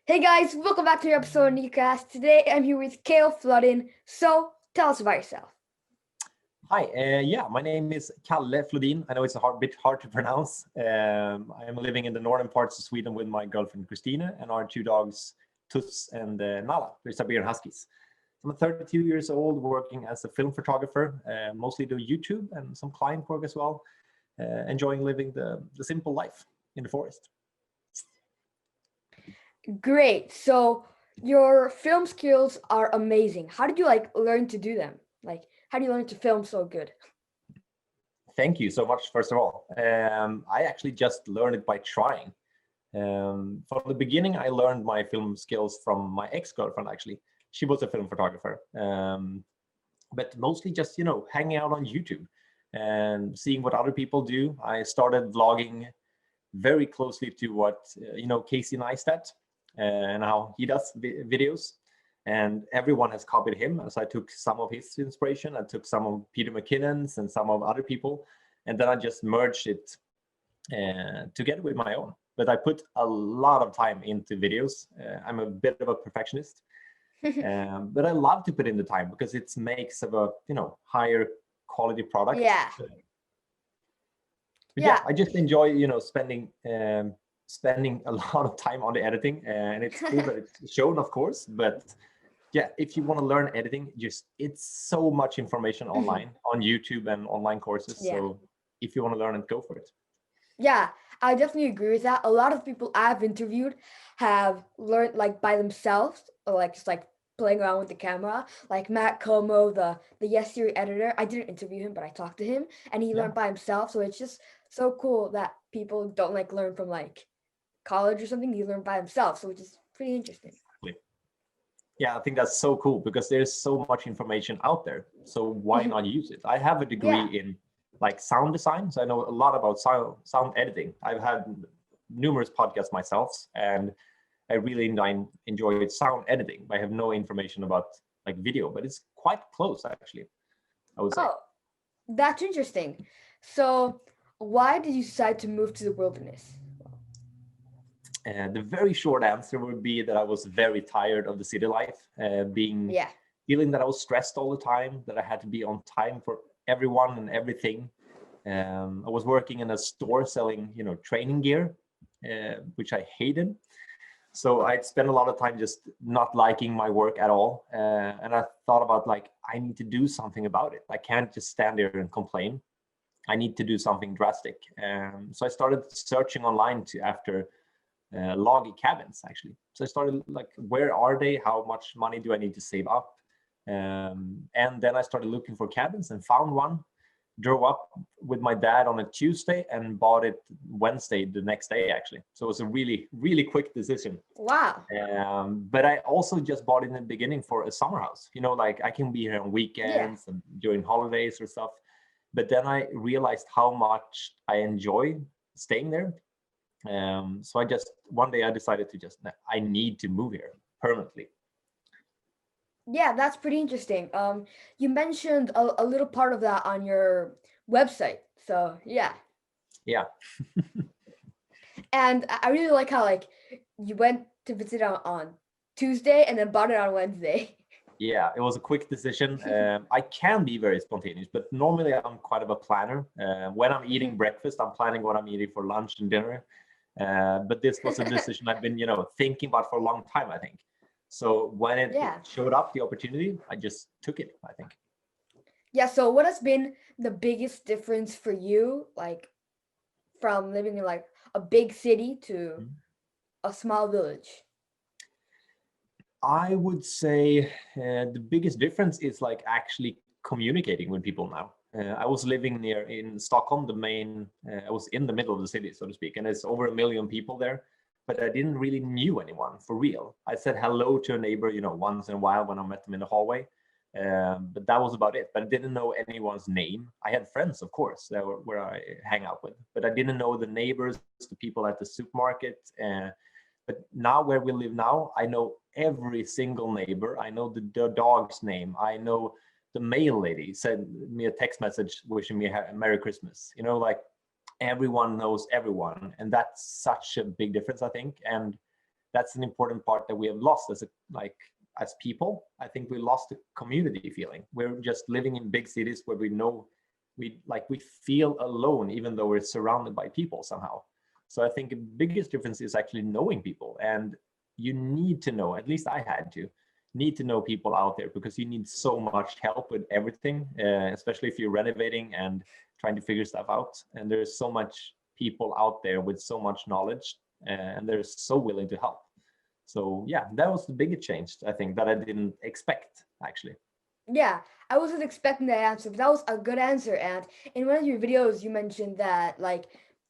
Hey guys, welcome back to your episode of Nicocast. Today I'm here with Kalle Flodin. So tell us about yourself. Hi, my name is Kalle Flodin. I know it's bit hard to pronounce. I'm living in the northern parts of Sweden with my girlfriend Christina and our two dogs, Tuss and Nala. They're Siberian Huskies. I'm 32 years old, working as a film photographer, mostly do YouTube and some client work as well, enjoying living the simple life in the forest. Great. So your film skills are amazing. How did you learn to do them? How do you learn to film so good? Thank you so much, first of all. I actually just learned it by trying. From the beginning, I learned my film skills from my ex-girlfriend, actually. She was a film photographer, but mostly just, hanging out on YouTube and seeing what other people do. I started vlogging very closely to what, Casey Neistat and how he does videos. And everyone has copied him. So I took some of his inspiration. I took some of Peter McKinnon's and some of other people. And then I just merged it together with my own. But I put a lot of time into videos. I'm a bit of a perfectionist. But I love to put in the time because it makes of a higher quality product. Yeah. But I just enjoy spending a lot of time on the editing, and it's cool that it's shown, of course. But yeah, if you want to learn editing, it's so much information online on YouTube and online courses. Yeah. So if you want to learn it, go for it. Yeah, I definitely agree with that. A lot of people I've interviewed have learned by themselves, or just playing around with the camera. Like Matt Como, the Yeti editor. I didn't interview him, but I talked to him, and he learned by himself. So it's just so cool that people don't learn from college or something. He learned by himself, so which is pretty interesting. Yeah, I think that's so cool because there's so much information out there. So why not use it? I have a degree in sound design, so I know a lot about sound editing. I've had numerous podcasts myself, and I really enjoy sound editing. I have no information about video, but it's quite close actually, I would say. Oh, that's interesting. So why did you decide to move to the wilderness? The very short answer would be that I was very tired of the city life, feeling that I was stressed all the time, that I had to be on time for everyone and everything. I was working in a store selling, training gear, which I hated. So I'd spend a lot of time just not liking my work at all. And I thought about I need to do something about it. I can't just stand there and complain. I need to do something drastic. So I started searching online after loggy cabins, actually. So I started where are they? How much money do I need to save up? And then I started looking for cabins and found one. Drove up with my dad on a Tuesday and bought it Wednesday, the next day, actually. So it was a really, really quick decision. Wow. But I also just bought it in the beginning for a summer house. I can be here on weekends and during holidays or stuff. But then I realized how much I enjoy staying there. So one day I decided I need to move here permanently. Yeah, that's pretty interesting. You mentioned a little part of that on your website. So yeah. Yeah. And I really like how you went to visit on Tuesday and then bought it on Wednesday. Yeah, it was a quick decision. I can be very spontaneous, but normally I'm quite of a planner. When I'm eating breakfast, I'm planning what I'm eating for lunch and dinner. But this was a decision I've been, thinking about for a long time, I think. So when it showed up, the opportunity, I just took it, I think. Yeah, so what has been the biggest difference for you, from living in a big city to a small village? I would say the biggest difference is actually communicating with people now. I was living in Stockholm, I was in the middle of the city, so to speak, and there's over 1 million people there. But I didn't really knew anyone for real. I said hello to a neighbor, once in a while when I met them in the hallway. But that was about it. But I didn't know anyone's name. I had friends, of course, where I hang out with. But I didn't know the neighbors, the people at the supermarket. But now where we live now, I know every single neighbor. I know the dog's name. I know the mail lady sent me a text message wishing me a Merry Christmas. Everyone knows everyone, and that's such a big difference, I think. And that's an important part that we have lost as people. I think we lost the community feeling. We're just living in big cities where we know we feel alone, even though we're surrounded by people somehow. So I think the biggest difference is actually knowing people, and you need to know, at least I had to need to know people out there, because you need so much help with everything, especially if you're renovating and trying to figure stuff out. And there's so much people out there with so much knowledge, and they're so willing to help. So yeah, that was the biggest change, I think, that I didn't expect, actually. Yeah, I wasn't expecting that answer, but that was a good answer. And in one of your videos, you mentioned that like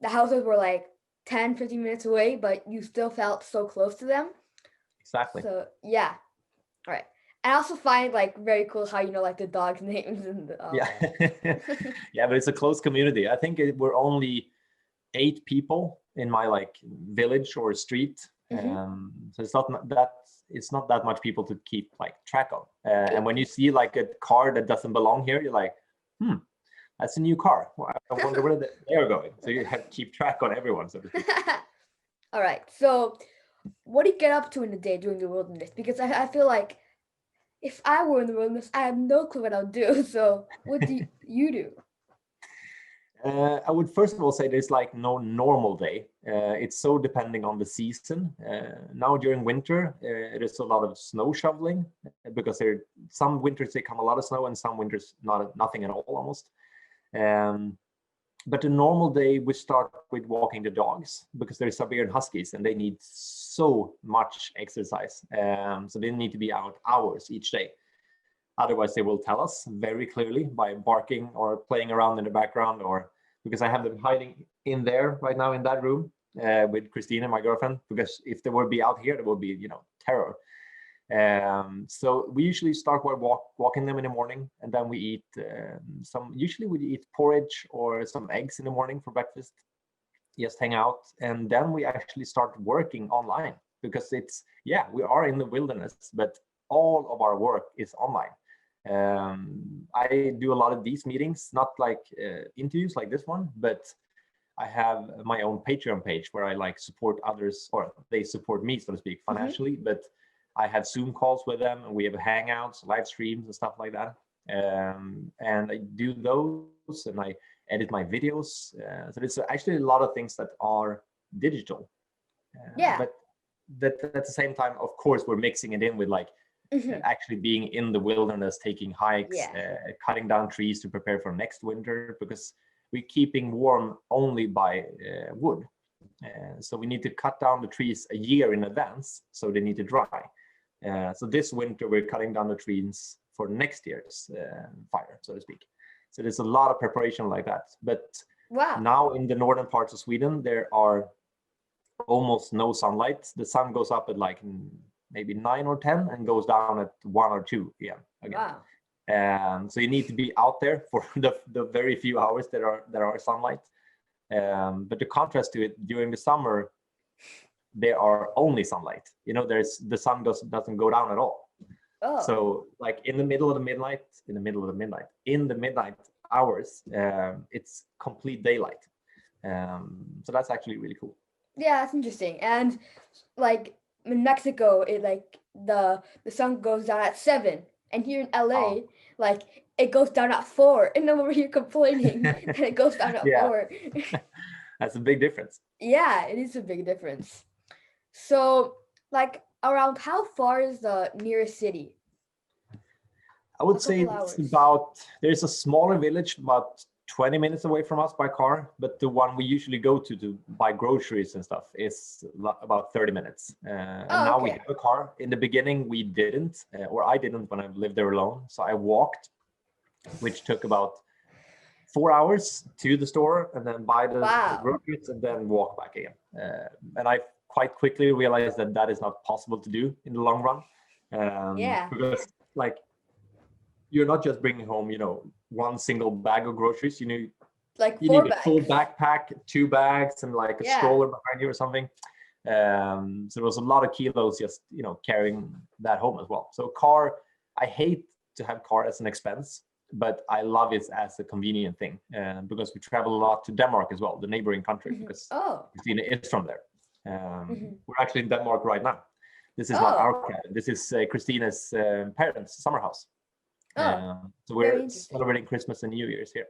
the houses were like 10, 15 minutes away, but you still felt so close to them. Exactly. So yeah. All right. I also find like very cool how you know like the dogs' names and yeah. Yeah, but it's a close community. I think we're only 8 people in my like village or street. So it's not that much people to keep like track of. And when you see like a car that doesn't belong here, you're like, that's a new car. Well, I wonder where they're going. So you have to keep track on everyone, so to speak. All right. So what do you get up to in the day during the wilderness? Because I feel like if I were in the wilderness, I have no clue what I'll do. So what do you do? I would first of all say there's like no normal day. It's so depending on the season. Now during winter, it is a lot of snow shoveling, because some winters they come a lot of snow and some winters nothing at all almost. But a normal day we start with walking the dogs, because they're Siberian Huskies and they need so much exercise. So they need to be out hours each day. Otherwise, they will tell us very clearly by barking or playing around in the background, or because I have them hiding in there right now in that room with Christina, my girlfriend, because if they would be out here, there would be, terror. So we usually start by walking them in the morning, and then we eat usually we eat porridge or some eggs in the morning for breakfast, just hang out. And then we actually start working online, because we are in the wilderness, but all of our work is online. I do a lot of these meetings, not like interviews like this one, but I have my own Patreon page where I like support others, or they support me, so to speak, financially. But I have Zoom calls with them, and we have hangouts, live streams, and stuff like that. And I do those, and I edit my videos. So there's actually a lot of things that are digital. But at the same time, of course, we're mixing it in with like actually being in the wilderness, taking hikes, cutting down trees to prepare for next winter, because we're keeping warm only by wood. So we need to cut down the trees a year in advance, so they need to dry. So this winter we're cutting down the trees for next year's fire, so to speak. So there's a lot of preparation like that. But now in the northern parts of Sweden, there are almost no sunlight. The sun goes up at like maybe 9 or 10 and goes down at 1 or 2 p.m. again. Wow. So you need to be out there for the very few hours that are sunlight. But the contrast to it, during the summer, there are only sunlight. The sun doesn't go down at all. Oh. So like in the midnight hours, it's complete daylight. So that's actually really cool. Yeah, that's interesting. And like in Mexico, it like the sun goes down at 7, and here in LA, like it goes down at 4, and then over here complaining that it goes down at 4. That's a big difference. Yeah, it is a big difference. So, like, around how far is the nearest city? I would say it's there's a smaller village about 20 minutes away from us by car, but the one we usually go to buy groceries and stuff is about 30 minutes. And now we have a car. In the beginning, we didn't, or I didn't when I lived there alone. So I walked, which took about 4 hours to the store, and then buy the groceries and then walk back again. And I quite quickly realized that is not possible to do in the long run. Because like you're not just bringing home, one single bag of groceries. You need a full backpack, 2 bags, and like a stroller behind you or something. So there was a lot of kilos just carrying that home as well. So car, I hate to have car as an expense, but I love it as a convenient thing, because we travel a lot to Denmark as well, the neighboring country, because Christina is from there. We're actually in Denmark right now. This is not our cabin. This is Christina's parents' summer house. So we're celebrating Christmas and New Year's here.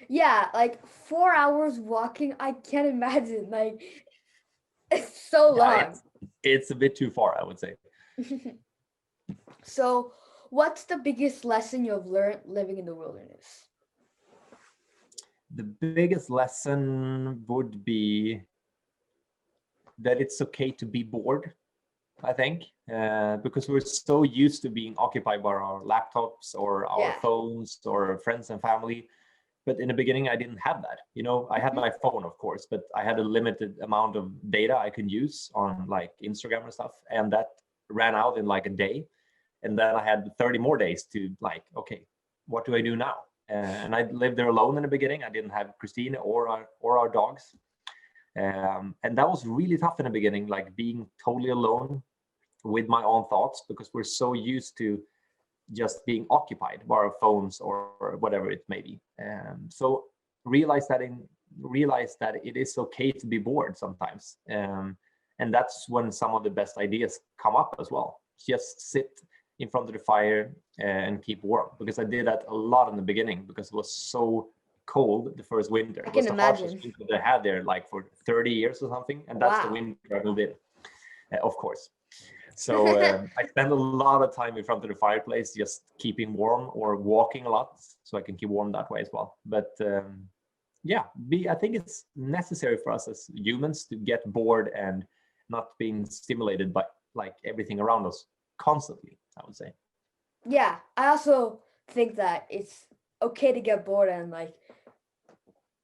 Yeah, like 4 hours walking, I can't imagine. Like, it's so long. It's a bit too far, I would say. So, what's the biggest lesson you've learned living in the wilderness? The biggest lesson would be that it's okay to be bored, I think, because we're so used to being occupied by our laptops or our phones or friends and family. But in the beginning, I didn't have that. You know, I had my phone, of course, but I had a limited amount of data I could use on like Instagram and stuff. And that ran out in like a day. And then I had 30 more days to like, okay, what do I do now? And I lived there alone in the beginning. I didn't have Christine or our dogs. And that was really tough in the beginning, like being totally alone with my own thoughts, because we're so used to just being occupied by our phones or whatever it may be. So realize that it is okay to be bored sometimes. And that's when some of the best ideas come up as well. Just sit in front of the fire and keep warm, because I did that a lot in the beginning because it was so cold the first winter. It was the harshest winter they had there, like for 30 years or something. And that's the winter I moved in, of course. So I spend a lot of time in front of the fireplace, just keeping warm or walking a lot so I can keep warm that way as well. But I think it's necessary for us as humans to get bored and not being stimulated by like everything around us constantly, I would say. Yeah, I also think that it's okay to get bored, and like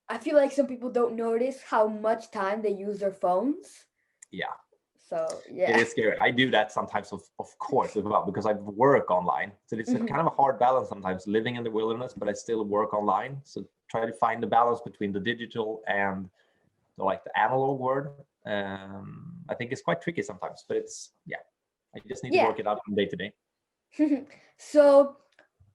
I feel like some people don't notice how much time they use their phones. Yeah. So yeah, it is scary. I do that sometimes, of course, as well, because I work online. So it's a kind of a hard balance sometimes living in the wilderness, but I still work online. So try to find the balance between the digital and the analog world. I think it's quite tricky sometimes, but I just need to work it out from day to day. So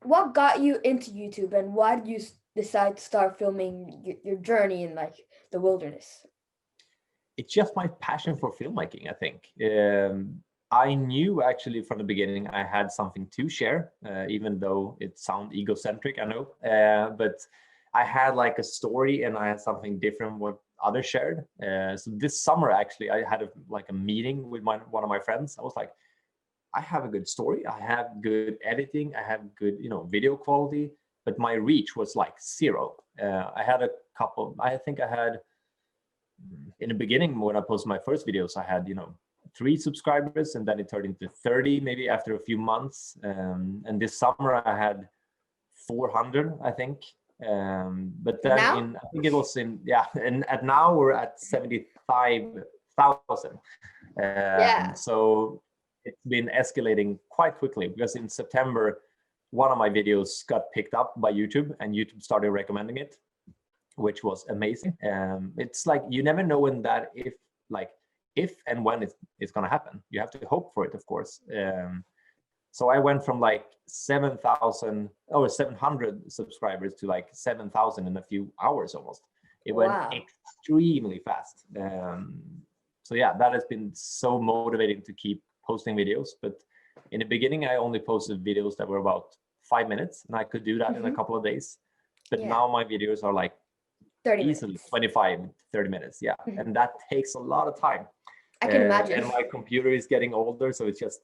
what got you into YouTube, and why did you decide to start filming your journey in like the wilderness? It's just my passion for filmmaking, I think. I knew actually from the beginning I had something to share, even though it sounds egocentric, I know. But I had like a story and I had something different what others shared. So this summer, actually, I had a meeting with one of my friends. I was like, I have a good story. I have good editing. I have good, video quality, but my reach was like zero. I had a couple, I think I had, in the beginning, when I posted my first videos, I had 3 subscribers, and then it turned into 30 maybe after a few months. And this summer I had 400, I think. But then I think it was and now we're at 75,000. So it's been escalating quite quickly, because in September one of my videos got picked up by YouTube and YouTube started recommending it, which was amazing. It's like you never know when that if and when it's going to happen. You have to hope for it, of course. So I went from like 700 subscribers to like 7,000 in a few hours almost. It went extremely fast. So that has been so motivating to keep posting videos. But in the beginning, I only posted videos that were about 5 minutes, and I could do that in a couple of days. But now my videos are like 30 easily 25, 30 minutes. And that takes a lot of time. I can imagine. And my computer is getting older, so it's just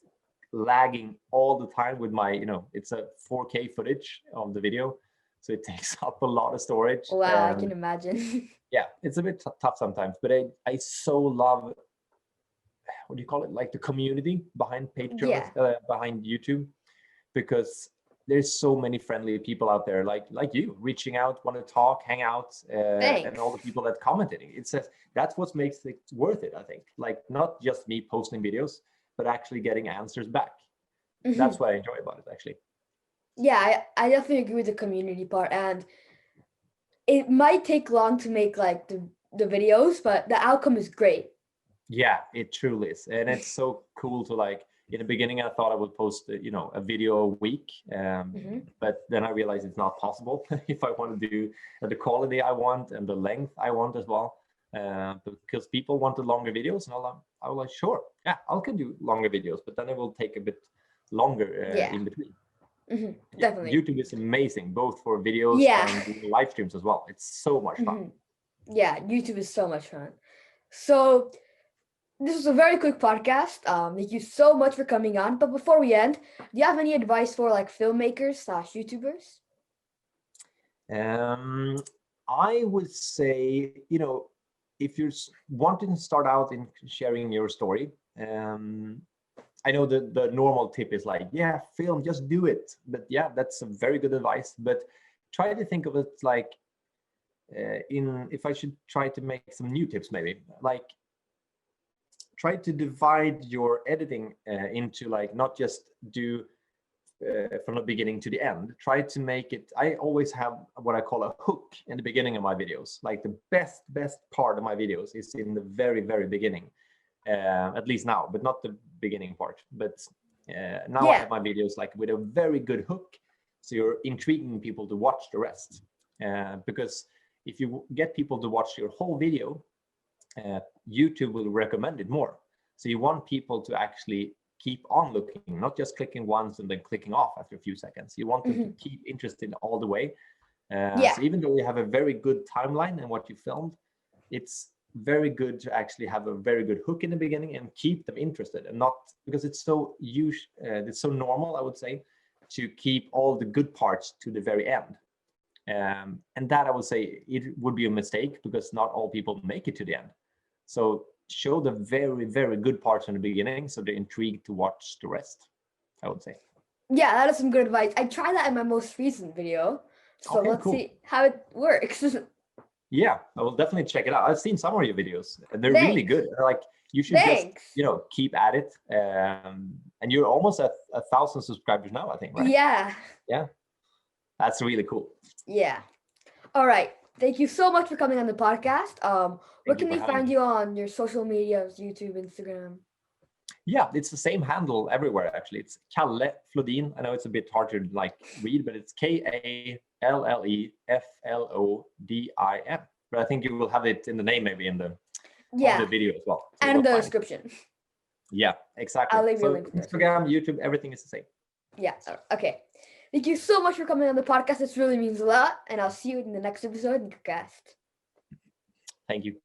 lagging all the time with my, it's a 4K footage of the video. So it takes up a lot of storage. Wow, I can imagine. It's a bit tough sometimes, but I so love, what do you call it? Like the community behind Patreon, behind YouTube, because there's so many friendly people out there like you reaching out, want to talk, hang out, and all the people that commented. It says that's what makes it worth it, I think. Like not just me posting videos, but actually getting answers back. That's what I enjoy about it, actually. Yeah, I definitely agree with the community part, and it might take long to make like the videos, but the outcome is great. Yeah, it truly is. And it's so cool to like, in the beginning, I thought I would post, a video a week, but then I realized it's not possible if I want to do the quality I want and the length I want as well. because people wanted longer videos, and I was like, sure, yeah, I can do longer videos, but then it will take a bit longer in between. Definitely. YouTube is amazing, both for videos and live streams as well. It's so much fun. Yeah, YouTube is so much fun. So this was a very quick podcast. Thank you so much for coming on. But before we end, do you have any advice for like filmmakers / YouTubers? I would say, if you're wanting to start out in sharing your story, I know the normal tip is like, yeah, film, just do it. But yeah, that's a very good advice. But try to think of it like, if I should try to make some new tips, maybe like try to divide your editing into like not just do from the beginning to the end. Try to make it, I always have what I call a hook in the beginning of my videos. Like the best part of my videos is in the very beginning, at least now, but not the beginning part. But now I have my videos like with a very good hook, so you're intriguing people to watch the rest. Because if you get people to watch your whole video, YouTube will recommend it more. So you want people to actually keep on looking, not just clicking once and then clicking off after a few seconds. You want them to keep interested all the way. So even though you have a very good timeline in what you filmed, it's very good to actually have a very good hook in the beginning and keep them interested, and not because it's so normal, I would say, to keep all the good parts to the very end. And that I would say it would be a mistake, because not all people make it to the end. So show the very good parts in the beginning, so they're intrigued to watch the rest, I would say. Yeah, that is some good advice. I tried that in my most recent video. So let's see how it works. Yeah, I will definitely check it out. I've seen some of your videos, and they're really good. Like, you should just, keep at it. And you're almost at 1,000 subscribers now, I think, right? Yeah. Yeah. That's really cool. Yeah. All right. Thank you so much for coming on the podcast. Where can they find you on your social medias, YouTube, Instagram? Yeah, it's the same handle everywhere, actually. It's Kalle Flodin. I know it's a bit hard to read, but it's KALLEFLODIN. But I think you will have it in the name, maybe in the video as well. So and in the description. Yeah, exactly. I'll leave you a link. Instagram, YouTube, everything is the same. Yeah. Okay. Thank you so much for coming on the podcast. This really means a lot. And I'll see you in the next episode of Nicocast. Thank you.